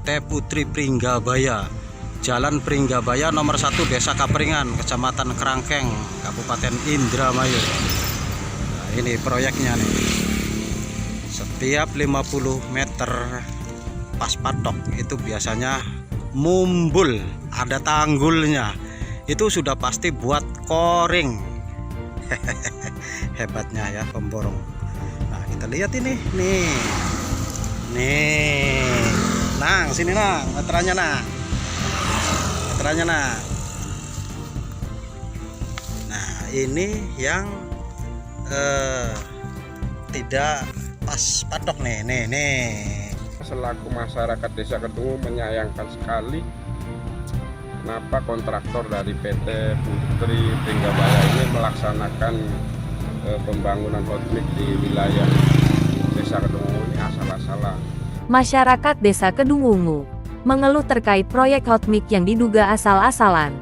PT Putri Pringgabaya, Jalan Pringgabaya nomor 1 Desa Kapringan, Kecamatan Kerangkeng, Kabupaten Indramayu. Nah, ini proyeknya nih. Setiap 50 meter pas patok itu biasanya mumbul, ada tanggulnya. Itu sudah pasti buat koring. Hebatnya ya pemborong. Nah, kita lihat ini nih. Nang, sini nang, meterannya nang. Nah, ini yang tidak pas patok nih. Selaku masyarakat Desa Kedungu menyayangkan sekali kenapa kontraktor dari PT Putri Pringgabaya ini melaksanakan pembangunan hotmix di wilayah Desa Kedungu ini asal-asalan. Masyarakat Desa Kedungu mengeluh terkait proyek hotmix yang diduga asal-asalan.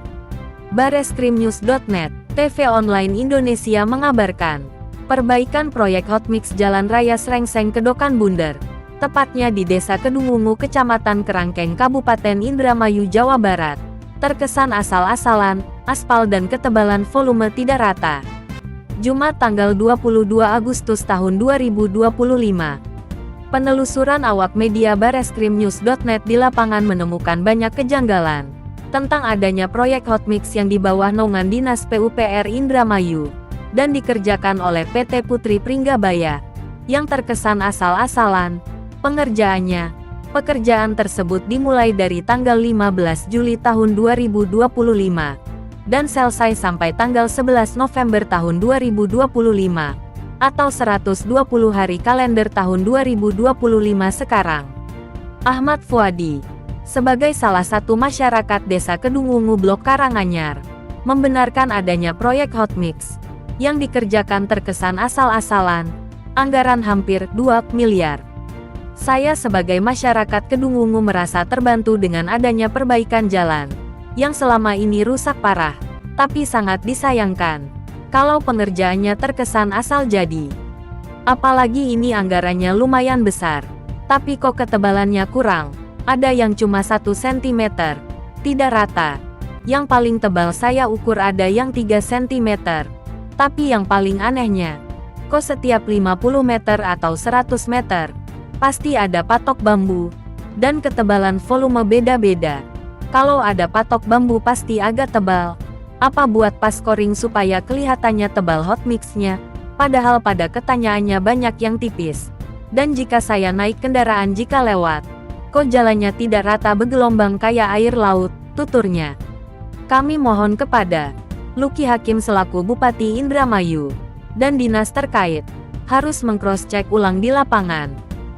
Bareskrimnews.net, TV online Indonesia mengabarkan, perbaikan proyek hotmix Jalan Raya Srengseng Kedokan Bunder, tepatnya di Desa Kedungu, Kecamatan Kerangkeng, Kabupaten Indramayu, Jawa Barat, terkesan asal-asalan, aspal dan ketebalan volume tidak rata. Jumat tanggal 22 Agustus tahun 2025. Penelusuran awak media Bareskrimnews.net di lapangan menemukan banyak kejanggalan tentang adanya proyek hotmix yang di bawah naungan Dinas PUPR Indramayu dan dikerjakan oleh PT Putri Pringgabaya yang terkesan asal-asalan. Pekerjaan tersebut dimulai dari tanggal 15 Juli tahun 2025 dan selesai sampai tanggal 11 November tahun 2025. Atau 120 hari kalender tahun 2025 sekarang. Ahmad Fuadi, sebagai salah satu masyarakat Desa Kedungu Blok Karanganyar, membenarkan adanya proyek hotmix yang dikerjakan terkesan asal-asalan, anggaran hampir 2 miliar. Saya sebagai masyarakat Kedungu merasa terbantu dengan adanya perbaikan jalan yang selama ini rusak parah, tapi sangat disayangkan kalau pengerjaannya terkesan asal jadi. Apalagi ini anggarannya lumayan besar, tapi kok ketebalannya kurang, ada yang cuma 1 cm, tidak rata. Yang paling tebal saya ukur ada yang 3 cm. Tapi yang paling anehnya, kok setiap 50 meter atau 100 meter, pasti ada patok bambu, dan ketebalan volume beda-beda. Kalau ada patok bambu pasti agak tebal. Apa buat pas koring supaya kelihatannya tebal hotmixnya, padahal pada ketanyaannya banyak yang tipis. Dan jika saya naik kendaraan jika lewat, kok jalannya tidak rata bergelombang kayak air laut, tuturnya. Kami mohon kepada Luki Hakim selaku Bupati Indramayu dan dinas terkait, harus meng-cross-check ulang di lapangan,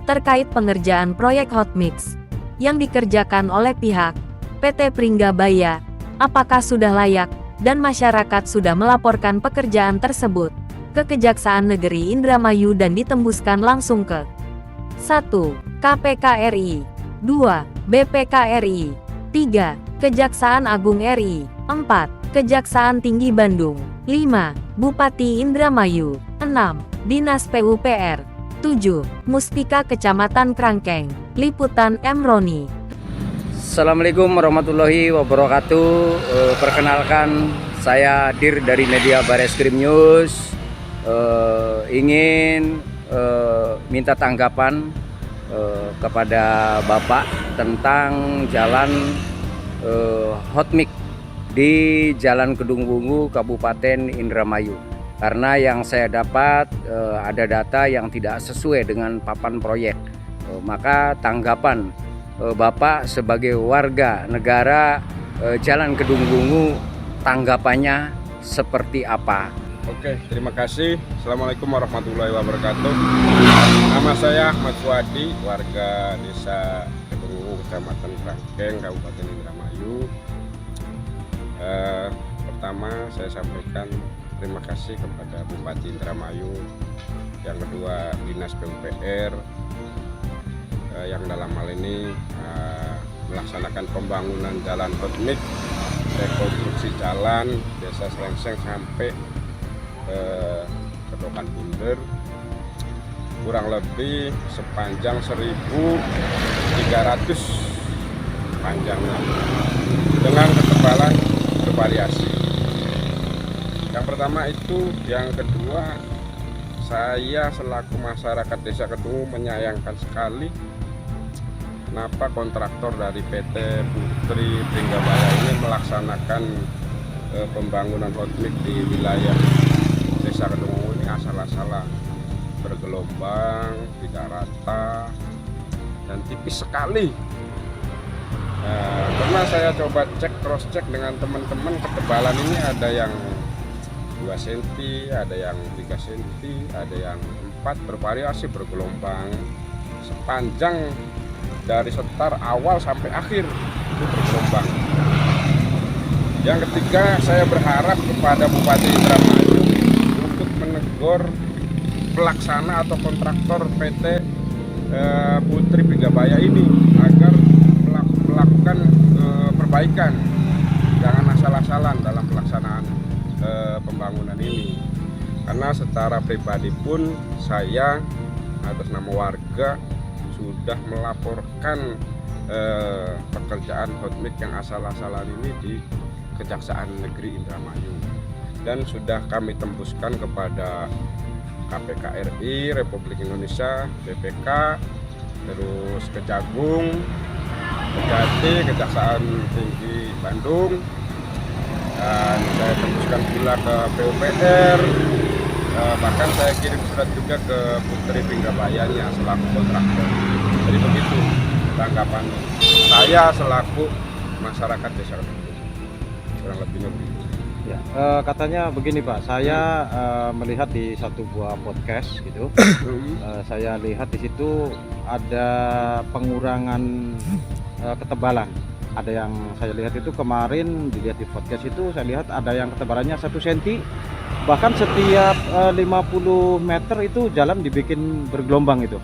terkait pengerjaan proyek hotmix yang dikerjakan oleh pihak PT Pringgabaya, apakah sudah layak, dan masyarakat sudah melaporkan pekerjaan tersebut ke Kejaksaan Negeri Indramayu dan ditembuskan langsung ke 1. KPK RI, 2. BPK RI, 3. Kejaksaan Agung RI, 4. Kejaksaan Tinggi Bandung, 5. Bupati Indramayu, 6. Dinas PUPR, 7. Muspika Kecamatan Kerangkeng. Liputan M. Roni. Assalamualaikum warahmatullahi wabarakatuh. Perkenalkan, saya Dir dari media Bareskrim News. Ingin minta tanggapan kepada Bapak tentang jalan hotmix di Jalan Kedungu, Kabupaten Indramayu. Karena yang saya dapat ada data yang tidak sesuai dengan papan proyek. Maka tanggapan Bapak sebagai warga negara Jalan Kedungu, tanggapannya seperti apa? Oke, terima kasih. Assalamualaikum warahmatullahi wabarakatuh. Nama saya Ahmad Fuadi, warga Desa Kedungu, Kecamatan Kerangkeng, Kabupaten Indramayu. Pertama saya sampaikan terima kasih kepada Bupati Indramayu, yang kedua Dinas PUPR, yang dalam hal ini melaksanakan pembangunan jalan hotmix, rekonstruksi jalan Desa Srengseng sampai Kedokan Bunder, kurang lebih sepanjang 1.300 panjangnya dengan ketebalan bervariasi. Yang pertama itu. Yang kedua, saya selaku masyarakat Desa Kedungu menyayangkan sekali kenapa kontraktor dari PT Putri Pringgabaya ini melaksanakan pembangunan hotmix di wilayah Desa Kedungu ini asal-asalan, bergelombang, tidak rata, dan tipis sekali. Pernah saya coba cross check dengan teman-teman, ketebalan ini ada yang 2 cm, ada yang 3 cm, ada yang 4, bervariasi, bergelombang sepanjang dari setar awal sampai akhir itu bergelombang. Yang ketiga, saya berharap kepada Bupati Indramayu untuk menegur pelaksana atau kontraktor PT Putri Pringgabaya ini agar melakukan perbaikan, jangan asal-asalan dalam pelaksanaan pembangunan ini. Karena secara pribadi pun saya atas nama warga sudah melaporkan pekerjaan hotmix yang asal-asalan ini di Kejaksaan Negeri Indramayu, dan sudah kami tembuskan kepada KPK RI Republik Indonesia, BPK, terus Kejagung, Kejati, Kejaksaan Tinggi Bandung, dan saya tembuskan pula ke PUPR. Bahkan saya kirim surat juga ke Putri Pringgabayanya selaku kontraktor. Jadi begitu tanggapan saya selaku masyarakat Desa Kedungu, kurang lebihnya begitu. Ya, katanya begini Pak, saya melihat di satu buah podcast gitu, saya lihat di situ ada pengurangan ketebalan. Ada yang saya lihat itu kemarin dilihat di podcast itu, saya lihat ada yang ketebalannya 1 cm, bahkan setiap 50 meter itu jalan dibikin bergelombang itu.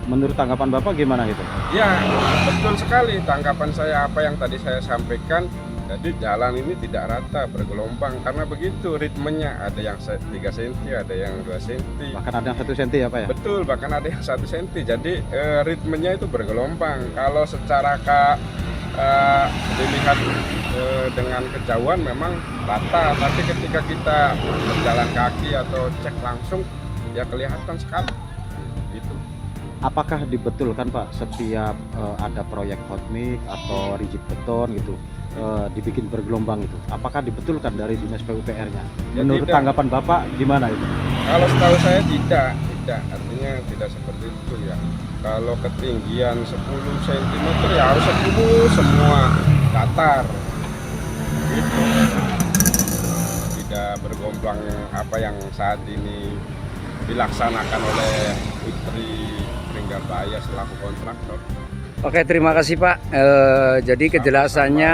Menurut tanggapan Bapak gimana itu? Ya, betul sekali tanggapan saya apa yang tadi saya sampaikan. Jadi jalan ini tidak rata, bergelombang karena begitu ritmenya, ada yang 3 cm, ada yang 2 cm. Bahkan ada yang 1 cm ya Pak ya? Betul, bahkan ada yang 1 cm. Jadi ritmenya itu bergelombang. Kalau secara dilihat dengan kejauhan memang rata, tapi ketika kita berjalan kaki atau cek langsung ya kelihatan sekali gitu. Apakah dibetulkan Pak setiap ada proyek hotmix atau rigid beton gitu dibikin bergelombang itu? Apakah dibetulkan dari dinas PUPR-nya? Ya, menurut tidak. tanggapan Bapak gimana itu? Kalau setahu saya tidak, artinya tidak seperti itu ya. Kalau ketinggian 10 cm ya harus 10 semua datar gitu. Tidak bergelombang apa yang saat ini dilaksanakan oleh Putri Pringgabaya selaku kontraktor. Oke, terima kasih Pak. Jadi kejelasannya,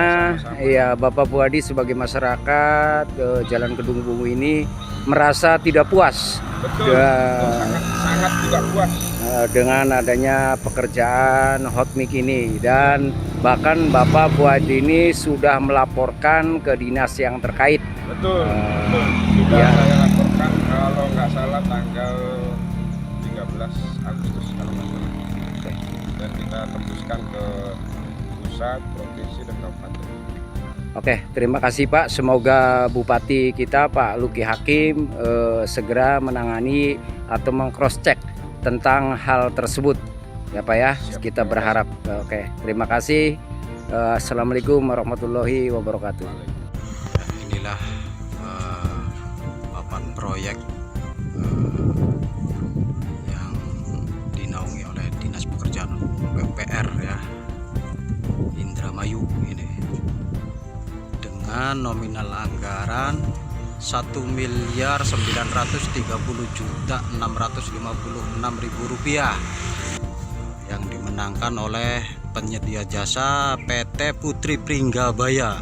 ya Bapak Puadi sebagai masyarakat Jalan Kedungbungu ini merasa tidak puas. Betul, sangat tidak puas dengan adanya pekerjaan hotmix ini, dan bahkan Bapak Puadi ini sudah melaporkan ke dinas yang terkait. Betul, sudah ya. Saya laporkan kalau nggak salah tanggal 13 Agustus kalau nggak salah. Dan kita tembuskan ke pusat, provinsi, dan kabupaten. Oke, terima kasih Pak. Semoga Bupati kita Pak Luki Hakim segera menangani atau meng-cross check tentang hal tersebut. Ya Pak ya, Siap, kita berharap. Oke, terima kasih. Assalamualaikum warahmatullahi wabarakatuh. Inilah papan proyek yang dinaungi oleh Dinas Pekerjaan PUPR ya, Indramayu ini, dengan nominal anggaran 1.930.656.000 rupiah yang dimenangkan oleh penyedia jasa PT Putri Pringgabaya,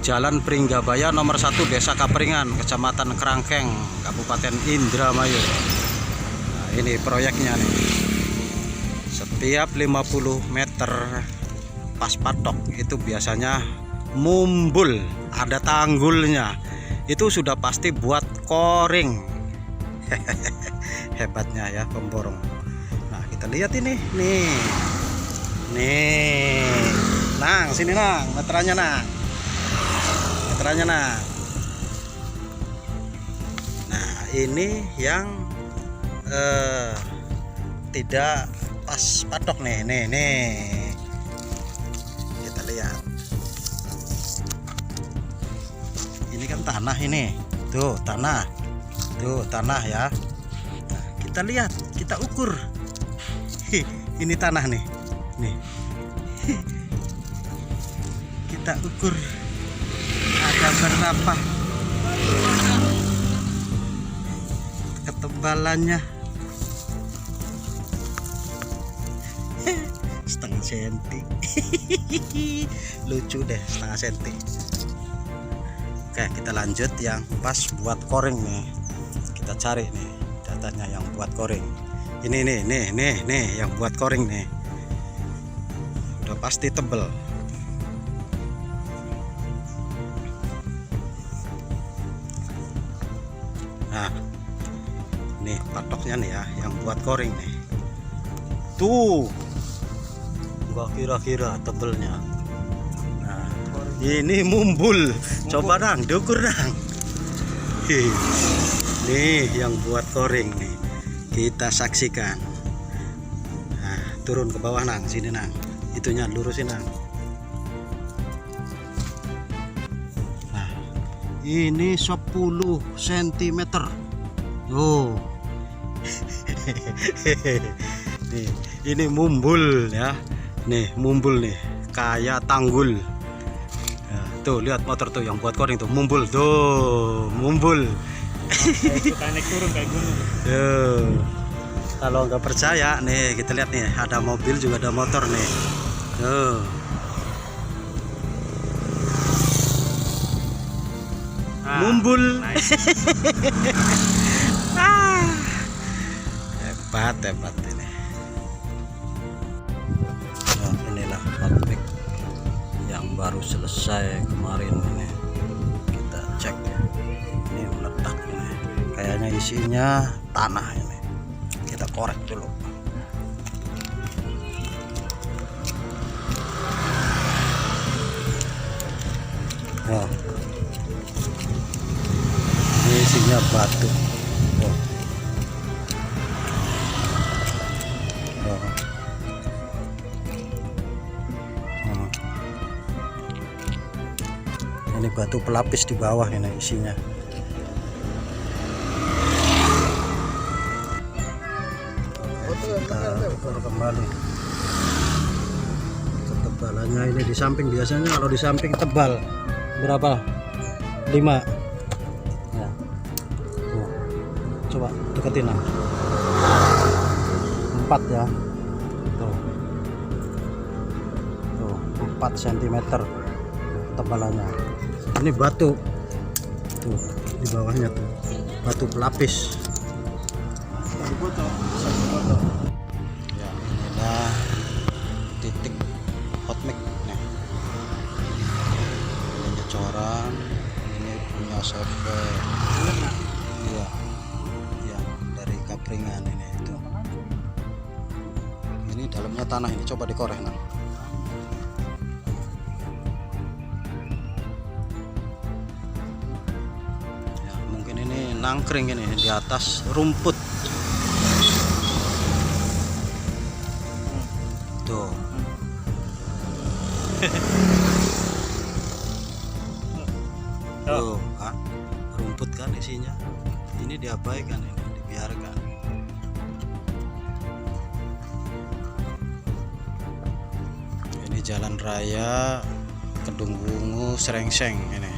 Jalan Pringgabaya nomor 1 Desa Kapringan, Kecamatan Krangkeng, Kabupaten Indramayu. Nah, ini proyeknya nih. Setiap 50 meter pas patok itu biasanya mumbul, ada tanggulnya. Itu sudah pasti buat koring. Hebatnya ya pemborong. Nah, kita lihat ini nih. Nih. Nang, sini Nang, meterannya Nang. Meterannya Nang. Nah, ini yang tidak pas patok nih. Nih. Kita lihat. Ini kan tanah ini. Tuh, tanah. Tuh, tanah ya. Nah, kita lihat, kita ukur. Ini tanah nih. Nih. Kita ukur ada berapa ketebalannya. Setengah senti. Lucu deh, setengah senti. Oke, kita lanjut yang pas buat koring nih. Kita cari nih datanya yang buat koring. Ini nih yang buat koring nih. Udah pasti tebel. Nah, nih patoknya nih ya, yang buat koring nih. Tuh, gua kira-kira tebelnya. Nah, ini mumbul. Coba Nang, diukur Nang. Nih yang buat koring nih. Kita saksikan. Nah, turun ke bawah Nang, sini Nang. Itunya lurusin Nang. Nah, ini 10 cm. Oh. Nih, ini mumbul ya. Nih, mumbul nih, kayak tanggul. Ya, tuh lihat motor tuh yang buat koring tuh, mumbul tuh, mumbul. Naik turun kayak gunung. Tuh. Kalau nggak percaya nih, kita lihat nih, ada mobil juga ada motor nih. Tuh. Mumbul. Hebat ini. Nah, inilah hotpick yang baru selesai kemarin ini. Kita cek ya. Ini meletak ini. Kayaknya isinya tanah ini. Kita korek dulu. Oh. Ini isinya batu. Oh. Ini batu pelapis di bawah ini isinya. Kita ukur kembali ketebalannya. Ini di samping, biasanya kalau di samping tebal berapa? 5 ya. Tuh. Coba deketin lah. 4 ya. Tuh. 4 cm ketebalannya. Ini batu tuh di bawahnya tuh, batu pelapis. Ya, inilah titik hotmic. Nah, ini nyecoran, ini punya server. Iya, ya dari kapringan ini itu. Ini dalamnya tanah ini, coba dikorek Nang. Nangkring ini di atas rumput tuh. Tuh, rumput kan isinya. Ini diabaikan, ini dibiarkan. Ini jalan raya Kedung Wungu Srengseng ini.